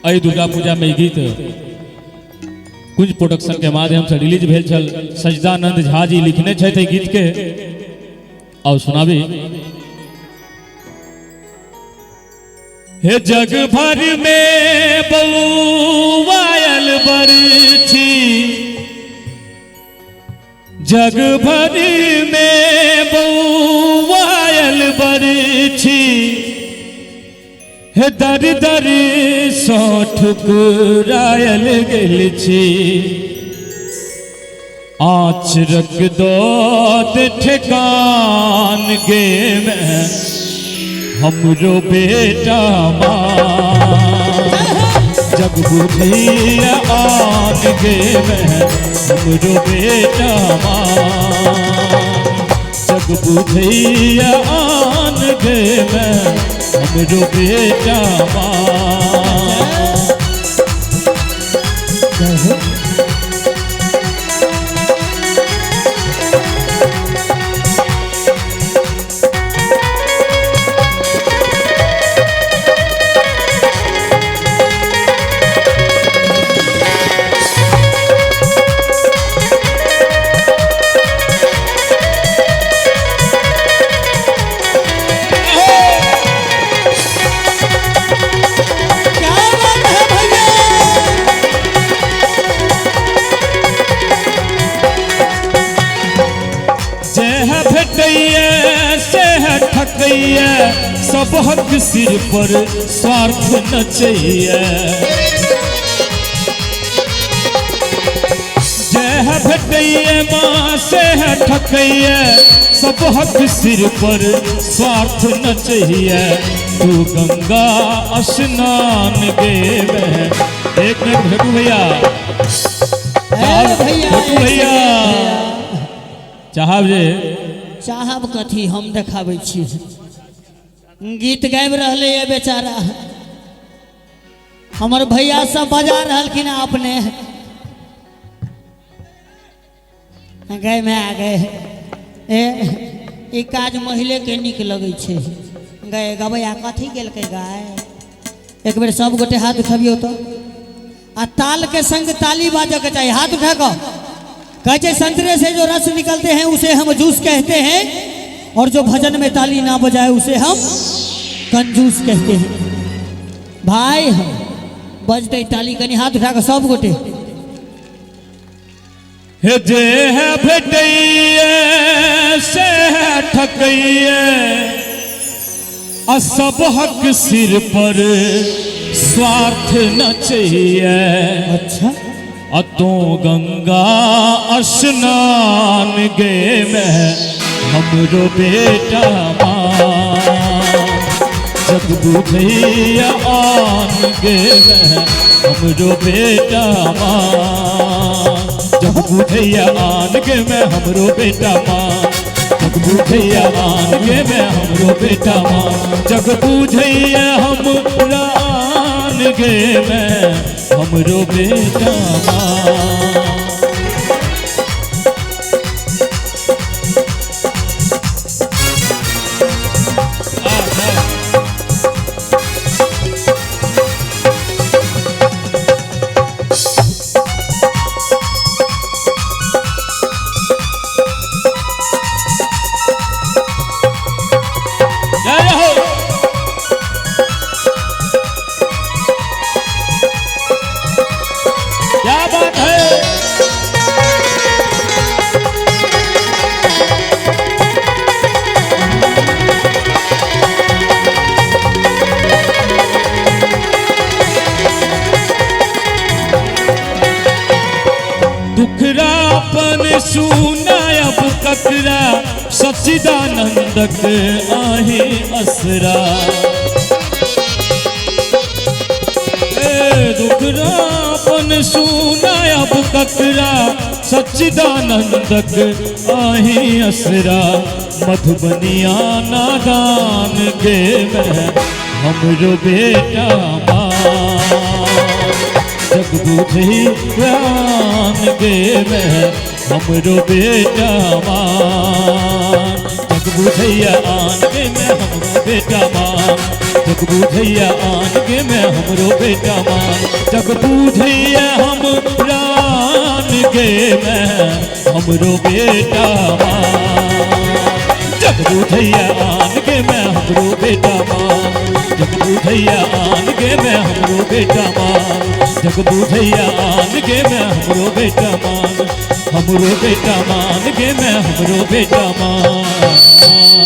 अय दुर्गा पूजा में गीत कुंज प्रोडक्शन के माध्यम से रिलीज भेल छल। सजदानंद झा जी लिखने छे गीत के और सुनाबी। हे जग भर में बउवायल बरछी, जग भर में बउवायल बरछी, हे दर दर सौ ठुकरायल गेल छी। आँच रख दो ठेकान गे में हमरो बेटा माँ, जग बुझिया आन गे में हमरो बेटा माँ, जग बुझिया आन गे में हमरो बेटा माँ। सब हक सिर पर स्वार्थ न चाहिए, जय भेटैया माँ से है ठकैया, सब हक सिर पर स्वार्थ न चाहिए। तू गंगा स्नान गे में एक मिनट भेटू भैया, भेटू भैया चाहब जे चाहब कथी हम देखाबै छी। गीत गाबि रहले है बेचारा, हमर भैया सब बजा रहलखिन अपने गाय में आ गए। ए काज महिले के निक लगे छे। गाय गबैया कथी गेलकै गाय, एक बेर सब गोटे हाथ उठबियो तो आ ताल के संग ताली बाजे के चाहिए। हाथ उठा कर कहते संतरे से जो रस निकलते हैं उसे हम जूस कहते हैं, और जो भजन में ताली ना बजाए उसे हम कंजूस कहते हैं। भाई हम बजते ताली कनी हाथ उठाकर सब गोटे। हे जे है भेटैया से है ठकैया, सब हक सिर पर स्वार्थ न चाहिए। अच्छा अतो गंगा स्नान गे में हमरो बेटा माँ, जग बुझैया आन गे में हमरो बेटा माँ, जग बुझैया आन गे में हमरो बेटा माँ, जग बुझैया आन गे में हमरो बेटा माँ, जग बुझैया हमरा आन गे में हमरो बेटा माँ। क्या बात है। दुखरापन सुना अब ककरा, सच्चिदानंदक आहे असरा। दुखरापन सुना अब ककरा, सच्चिदानंदक आहे असरा। मधुबनिया नादान गे में हमरो बेटा माँ, जग बुझैया आन गे में हमरो बेटा माँ, जग बुझैया आन गे मैं हमरो बेटा मान, जग बुझैया आन गे मैं हमरो बेटा मान, जग बुझैया हम प्राण गे मैं हमरो बेटा मान, जग बुझैया आन गे मैं हमरो बेटा मान, जग बुझैया आन गे मैं हमरो बेटा मान, जग बुझैया आन गे मैं हमरो बेटा मान, हमरो बेटा मान गे मैं हमरो बेटा मान।